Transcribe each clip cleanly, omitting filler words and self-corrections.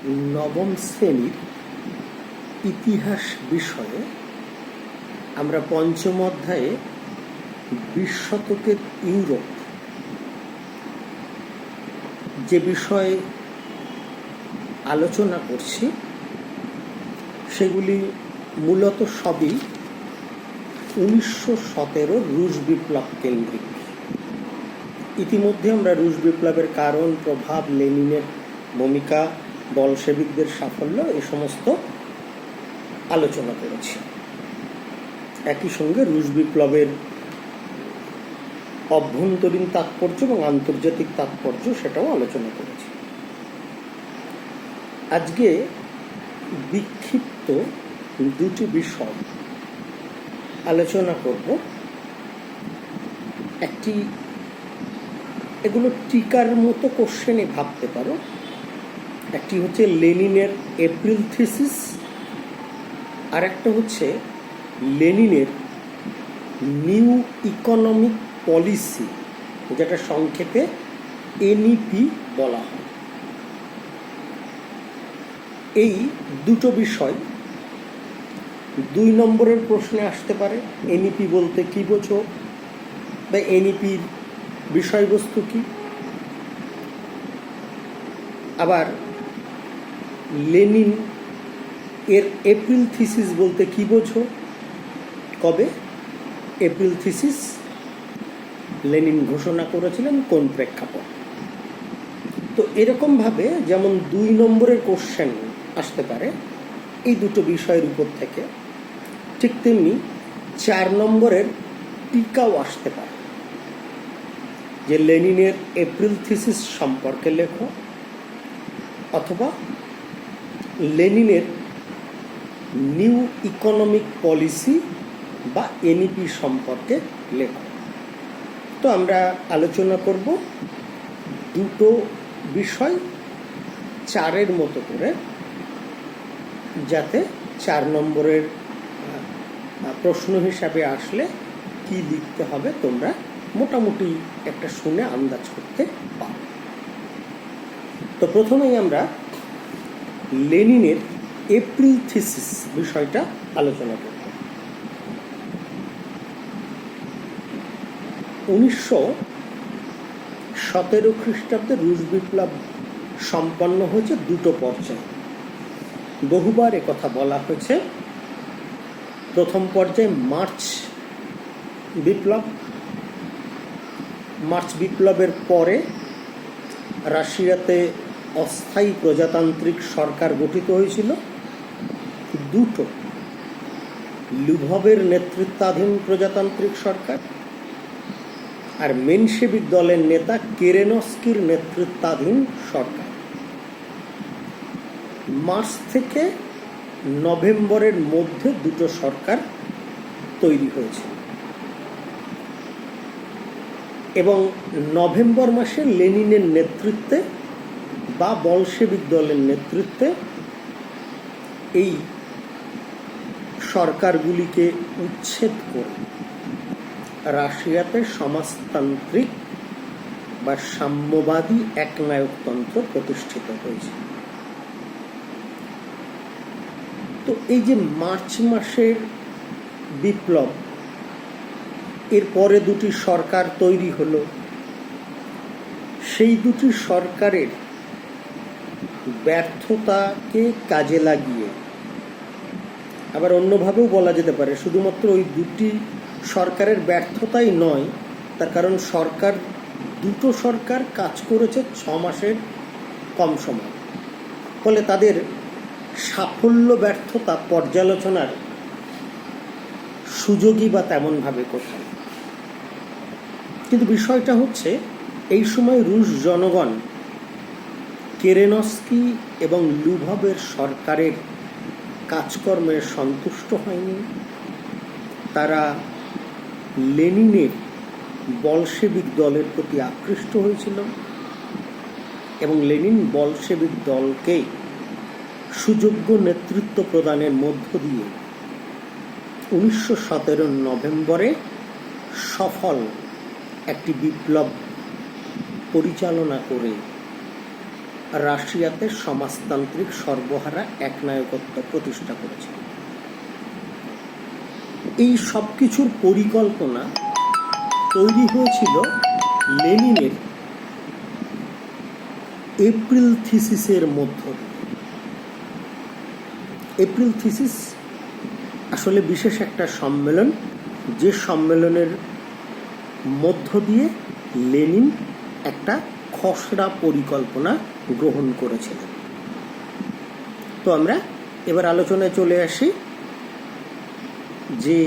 নবম শ্রেণীর ইতিহাস বিষয়ে আমরা পঞ্চম অধ্যায়ে 20 শতকের ইউরোপ যে বিষয়ে আলোচনা করছি সেগুলি মূলত সবই 1917 রুশ বিপ্লব কেন্দ্রিক। ইতিমধ্যে আমরা রুশ বিপ্লবের কারণ, প্রভাব, লেনিনের ভূমিকা, বলশেভিকদের সাফল্য এই সমস্ত আলোচনা করেছি। একই সঙ্গে রুশ বিপ্লবের অভ্যন্তরীণ তাৎপর্য এবং আন্তর্জাতিক তাৎপর্য সেটাও আলোচনা করেছি। আজকে বিক্ষিপ্ত দুটি বিষয় আলোচনা করব। একটি এগুলো টিকার মতো কোশ্চেনে ভাবতে পারো। একটি হচ্ছে লেনিনের এপ্রিল থিসিস, আর একটা হচ্ছে লেনিনের নিউ ইকোনমিক পলিসি, যেটা সংক্ষেপে এনইপি বলা হয়। এই দুটো বিষয় 2 নম্বরের প্রশ্নে আসতে পারে। এনইপি বলতে কি বোঝো, বা এনইপির বিষয়বস্তু কি? আবার লেনিন এর এপ্রিল থিসিস বলতে কি বোঝো, কবে এপ্রিল থিসিস লেনিন ঘোষণা করেছিলেন, কোন প্রেক্ষাপট? তো এরকমভাবে যেমন 2 নম্বরের কোশ্চেন আসতে পারে এই দুটো বিষয়ের উপর থেকে, ঠিক তেমনি 4 নম্বরের টিকাও আসতে পারে, যে লেনিনের এপ্রিল থিসিস সম্পর্কে লেখো, অথবা লেনিনের নিউ ইকোনমিক পলিসি বা এনইপি সম্পর্কে লেখো। তো আমরা আলোচনা করব দুটো বিষয় 4-এর মতো করে, যাতে 4 নম্বরের প্রশ্ন হিসাবে আসলে কি লিখতে হবে তোমরা মোটামুটি একটা শুনে আন্দাজ করতে পারো। তো প্রথমেই আমরা লেনিনের এপ্রিল থিসিস বিষয়টা আলোচনা করব। 1917 খ্রিস্টাব্দে রুশ বিপ্লব সম্পন্ন হয়েছে দুটো পর্যায়ে। বহুবার একথা বলা হয়েছে। প্রথম পর্যায়ে মার্চ বিপ্লবের পরে রাশিয়াতে অস্থায়ী প্রজাতান্ত্রিক সরকার গঠিত হয়েছিল। দুটো, লুভভের নেতৃত্বাধীন প্রজাতান্ত্রিক সরকার আর মেনশেভিক দলের নেতা কেরেনস্কির নেতৃত্বাধীন সরকার। মার্চ থেকে নভেম্বরের মধ্যে দুটো সরকার তৈরি হয়েছে, এবং নভেম্বর মাসে লেনিনের নেতৃত্বে বা বলশেভিক দলের নেতৃত্বে এই সরকারগুলিকে উচ্ছেদ করে রাশিয়াতে সমাজতান্ত্রিক বা সাম্যবাদী একনায়কতন্ত্র প্রতিষ্ঠিত হয়েছে। তো এই যে মার্চ মাসের বিপ্লব, এর পরে দুটি সরকার তৈরি হলো, সেই দুটি সরকারের ব্যর্থতাকে কাজে লাগিয়ে, আবার অন্যভাবেও বলা যেতে পারে শুধুমাত্র ওই দুটি সরকারের ব্যর্থতাই নয়, তার কারণ দুটো সরকার কাজ করেছে 6 মাসের কম সময়, ফলে তাদের সাফল্য ব্যর্থতা পর্যালোচনার সুযোগই বা তেমনভাবে কোথায়। কিন্তু বিষয়টা হচ্ছে, এই সময় রুশ জনগণ কেরেনস্কি এবং লুভভের সরকারের কাজকর্মে সন্তুষ্ট হয়নি। তারা লেনিনের বলশেভিক দলের প্রতি আকৃষ্ট হয়েছিল, এবং লেনিন বলশেভিক দলকে সুযোগ্য নেতৃত্ব প্রদানের মধ্য দিয়ে 1917 নভেম্বরে সফল একটি বিপ্লব পরিচালনা করে রাশিয়াতে সমাজতান্ত্রিক সর্বহারা একনায়কত্ব প্রতিষ্ঠা করেছিল। এই সব কিছুর পরিকল্পনা তৈরি হয়েছিল লেনিনের এপ্রিল থিসিসের মধ্য দিয়ে। এপ্রিল থিসিস আসলে বিশেষ একটা সম্মেলন, যে সম্মেলনের মধ্য দিয়ে লেনিন একটা খসড়া পরিকল্পনা গ্রহণ করেছিলেন। তো আমরা এবার আলোচনায় চলে আসি যে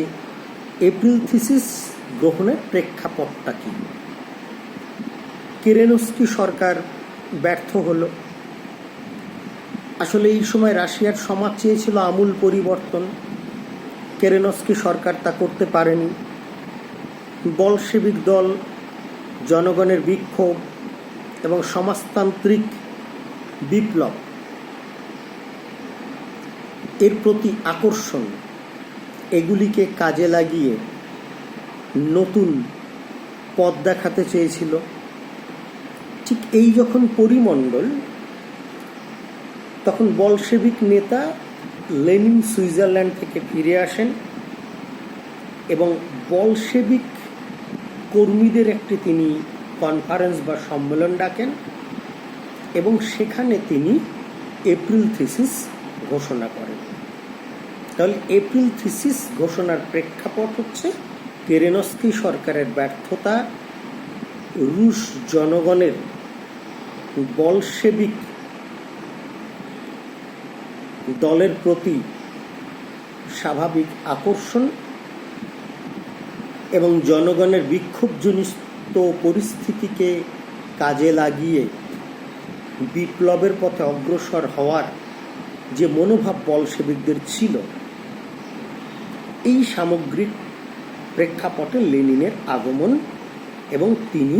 এপ্রিল থিসিস গ্রহণের প্রেক্ষাপটটা কি। কেরেনস্কি সরকার ব্যর্থ হলো। আসলে এই সময় রাশিয়ার সমাজ চেয়েছিল আমূল পরিবর্তন, কেরেনস্কি সরকার তা করতে পারেনি। বলশেভিক দল, জনগণের বিক্ষোভ এবং সমাজতান্ত্রিক বিপ্লব এর প্রতি আকর্ষণ, এগুলিকে কাজে লাগিয়ে নতুন পথ দেখাতে চেয়েছিল। ঠিক এই যখন পরিমণ্ডল, তখন বলশেভিক নেতা লেনিন সুইজারল্যান্ড থেকে ফিরে আসেন এবং বলশেভিক কর্মীদের একটি তিনি কনফারেন্স বা সম্মেলন ডাকেন এবং সেখানে তিনি এপ্রিল থিসিস ঘোষণা করেন। তাহলে এপ্রিল থিসিস ঘোষণার প্রেক্ষাপট হচ্ছে কেরেনস্কি সরকারের ব্যর্থতা, রুশ জনগণের বলশেভিক দলের প্রতি স্বাভাবিক আকর্ষণ এবং জনগণের বিক্ষোভজনিত পরিস্থিতিকে কাজে লাগিয়ে বিপ্লবের পথে অগ্রসর হওয়ার যে মনোভাব বলশেভিকদের ছিল, এই সামগ্রিক প্রেক্ষাপটে লেনিনের আগমন এবং তিনি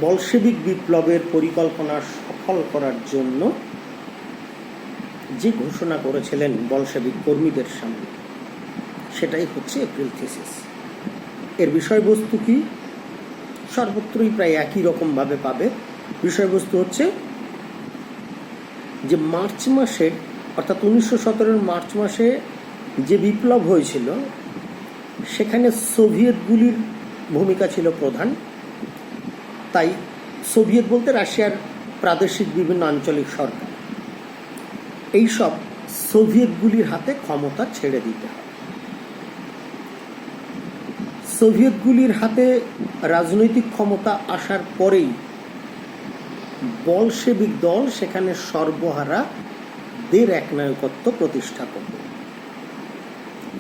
বলশেভিক বিপ্লবের পরিকল্পনা সফল করার জন্য যে ঘোষণা করেছিলেন বলশেভিক কর্মীদের সামনে, সেটাই হচ্ছে এপ্রিল থিসিস। এর বিষয়বস্তু কি? সর্বত্রই প্রায় একই রকমভাবে পাবে। বিষয়বস্তু হচ্ছে যে মার্চ মাসে, অর্থাৎ 1917 মার্চ মাসে যে বিপ্লব হয়েছিল, সেখানে সোভিয়েতগুলির ভূমিকা ছিল প্রধান। তাই সোভিয়েত বলতে রাশিয়ার প্রাদেশিক বিভিন্ন আঞ্চলিক সরকার, এইসব সোভিয়েতগুলির হাতে ক্ষমতা ছেড়ে দিতে হবে। সোভিয়েতগুলির হাতে রাজনৈতিক ক্ষমতা আসার পরেই বলশেভিক দল সেখানে সর্বহারা দের একনায়কত্ব প্রতিষ্ঠা করবে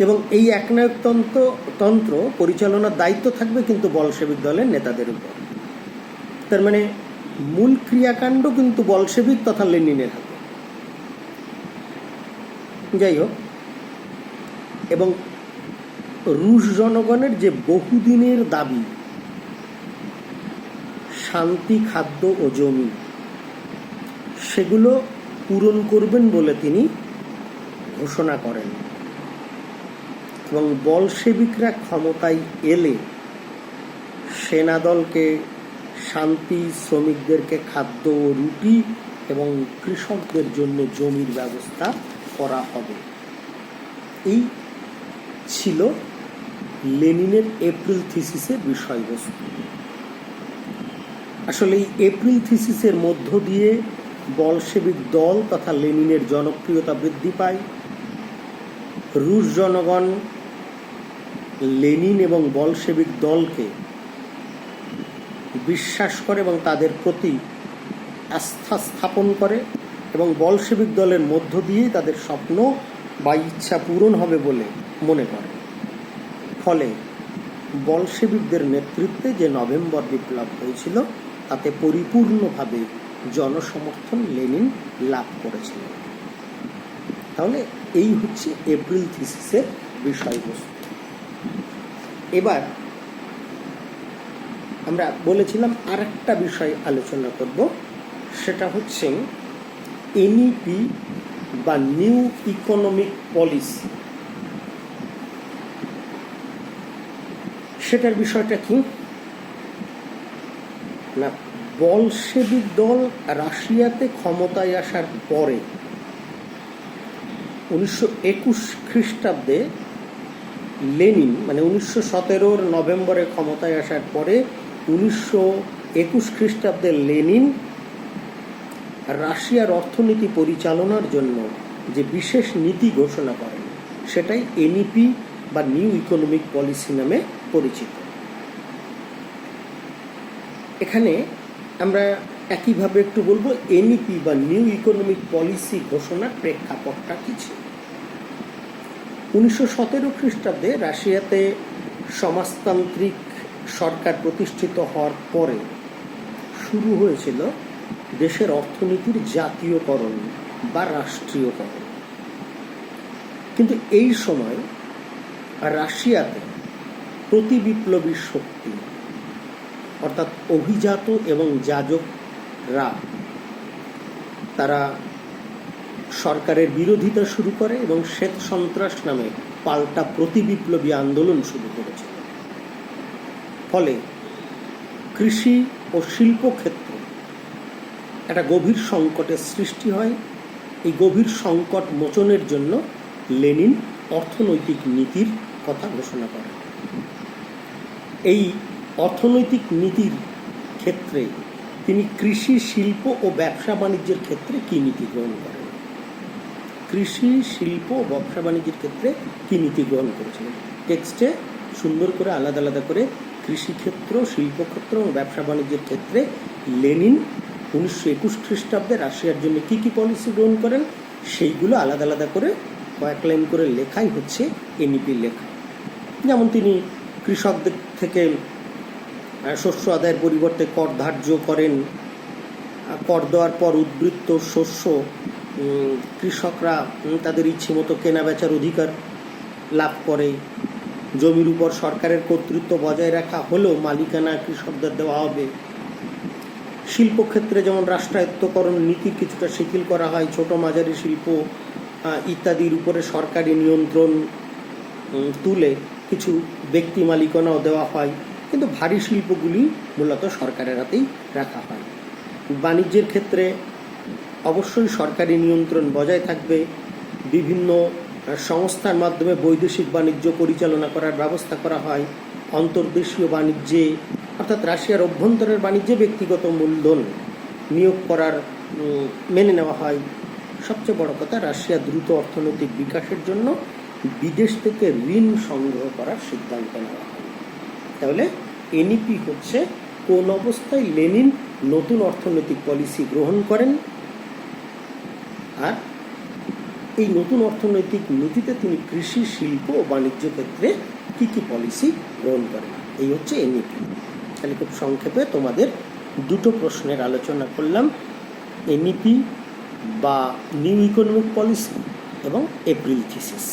এবং এই একনায়কতন্ত্র পরিচালনার দায়িত্ব থাকবে কিন্তু বলশেভিক দলের নেতাদের উপর। তার মানে মূল ক্রিয়াকাণ্ড কিন্তু বলশেভিক তথা লেনিনের হাতে। যাই হোক, এবং রুশ জনগণের যে বহুদিনের দাবি শান্তি, খাদ্য ও জমি, সেগুলো পূরণ করবেন বলে তিনি ঘোষণা করেন এবং বলশেভিকরা ক্ষমতায় এলে সেনাদলকে শান্তি, শ্রমিকদেরকে খাদ্য ও রুটি এবং কৃষকদের জন্য জমির ব্যবস্থা করা হবে। এই ছিল লেনিনের এপ্রিল থিসিসের বিষয়বস্তু। আসলে এই এপ্রিল থিসিসের মধ্য দিয়ে বলশেভিক দল তথা লেনিনের জনপ্রিয়তা বৃদ্ধি পায়। রুশ জনগণ লেনিন এবং বলশেভিক দলকে বিশ্বাস করে এবং তাদের প্রতি আস্থা স্থাপন করে এবং বলশেভিক দলের মধ্য দিয়ে তাদের স্বপ্ন বা ইচ্ছা পূরণ হবে বলে মনে করে। ফলে বলশেভিকদের নেতৃত্বে যে নভেম্বর বিপ্লব হয়েছিল, তাতে পরিপূর্ণভাবে জনসমর্থন লেনিন লাভ করেছিলেন। তাহলে এই হচ্ছে এপ্রিল থিসিসের বিষয়বস্তু। এবার আমরা বলেছিলাম আর একটা বিষয় আলোচনা করব, সেটা হচ্ছে এনইপি বা নিউ ইকোনমিক পলিসি। সেটার বিষয়টা কি না, বলশেবিক দল রাশিয়াতে ক্ষমতায় আসার পরে 1921 খ্রিস্টাব্দে লেনিন, মানে 1917 নভেম্বরে ক্ষমতায় আসার পরে 1921 খ্রিস্টাব্দে লেনিন রাশিয়ার অর্থনীতি পরিচালনার জন্য যে বিশেষ নীতি ঘোষণা করেন, সেটাই এনইপি বা নিউ ইকোনমিক পলিসি নামে পরিচিত। এখানে আমরা একইভাবে একটু বলবো এনইপি বা নিউ ইকোনমিক পলিসি ঘোষণার প্রেক্ষাপটটা কি ছিল। 1917 খ্রিস্টাব্দে রাশিয়াতে সমাজতান্ত্রিক সরকার প্রতিষ্ঠিত হওয়ার পরে শুরু হয়েছিল দেশের অর্থনীতির জাতীয়করণ বা রাষ্ট্রীয়করণ। কিন্তু এই সময় রাশিয়াতে প্রতিবিপ্লবী শক্তি অর্থাৎ অভিজাত এবং যাজকরা তারা সরকারের বিরোধিতা শুরু করে এবং শ্বেত সন্ত্রাস নামে পাল্টা প্রতিবিপ্লবী আন্দোলন শুরু করেছিল। ফলে কৃষি ও শিল্পক্ষেত্রে একটা গভীর সংকটের সৃষ্টি হয়। এই গভীর সংকট মোচনের জন্য লেনিন অর্থনৈতিক নীতির কথা ঘোষণা করেন। এই অর্থনৈতিক নীতির ক্ষেত্রে তিনি কৃষি, শিল্প ও ব্যবসা বাণিজ্যের ক্ষেত্রে কী নীতি গ্রহণ করেন, কৃষি, শিল্প ও ব্যবসা বাণিজ্যের ক্ষেত্রে কী নীতি গ্রহণ করেছিলেন। টেক্সটে সুন্দর করে আলাদা আলাদা করে কৃষিক্ষেত্র, শিল্পক্ষেত্র এবং ব্যবসা বাণিজ্যের ক্ষেত্রে লেনিন 1921 খ্রিস্টাব্দে রাশিয়ার জন্য কী কী পলিসি গ্রহণ করেন সেইগুলো আলাদা আলাদা করে কয়েক লাইন করে লেখাই হচ্ছে এনইপির লেখা। যেমন তিনি কৃষকদের থেকে শস্য আদায়ের পরিবর্তে কর ধার্য করেন। কর দেওয়ার পর উদ্বৃত্ত শস্য কৃষকরা তাদের ইচ্ছে মতো কেনা বেচার অধিকার লাভ করে। জমির উপর সরকারের কর্তৃত্ব বজায় রাখা হলেও মালিকানা কৃষকদের দেওয়া হবে। শিল্পক্ষেত্রে যেমন রাষ্ট্রায়ত্তকরণ নীতির কিছুটা শিথিল করা হয়, ছোট মাঝারি শিল্প ইত্যাদির উপরে সরকারি নিয়ন্ত্রণ তুলে কিছু ব্যক্তি মালিকানাও দেওয়া হয়, কিন্তু ভারী শিল্পগুলি মূলত সরকারের হাতেই রাখা হয়। বাণিজ্যের ক্ষেত্রে অবশ্যই সরকারি নিয়ন্ত্রণ বজায় থাকবে। বিভিন্ন সংস্থার মাধ্যমে বৈদেশিক বাণিজ্য পরিচালনা করার ব্যবস্থা করা হয়। অন্তর্দেশীয় বাণিজ্যে অর্থাৎ রাশিয়ার অভ্যন্তরের বাণিজ্যে ব্যক্তিগত মূলধন নিয়োগ করার মেনে নেওয়া হয়। সবচেয়ে বড় কথা, রাশিয়া দ্রুত অর্থনৈতিক বিকাশের জন্য বিদেশ থেকে ঋণ সংগ্রহ করার সিদ্ধান্ত নেওয়া হয়। তাহলে এনইপি হচ্ছে কোন অবস্থায় লেনিন নতুন অর্থনৈতিক পলিসি গ্রহণ করেন, আর এই নতুন অর্থনৈতিক নীতিতে তিনি কৃষি, শিল্প ও বাণিজ্য ক্ষেত্রে কী কী পলিসি গ্রহণ করেন। এই হচ্ছে এনইপি। তাহলে খুব সংক্ষেপে তোমাদের দুটো প্রশ্নের আলোচনা করলাম, এনইপি বা নিউ ইকোনমিক পলিসি এবং এপ্রিল থিসিস।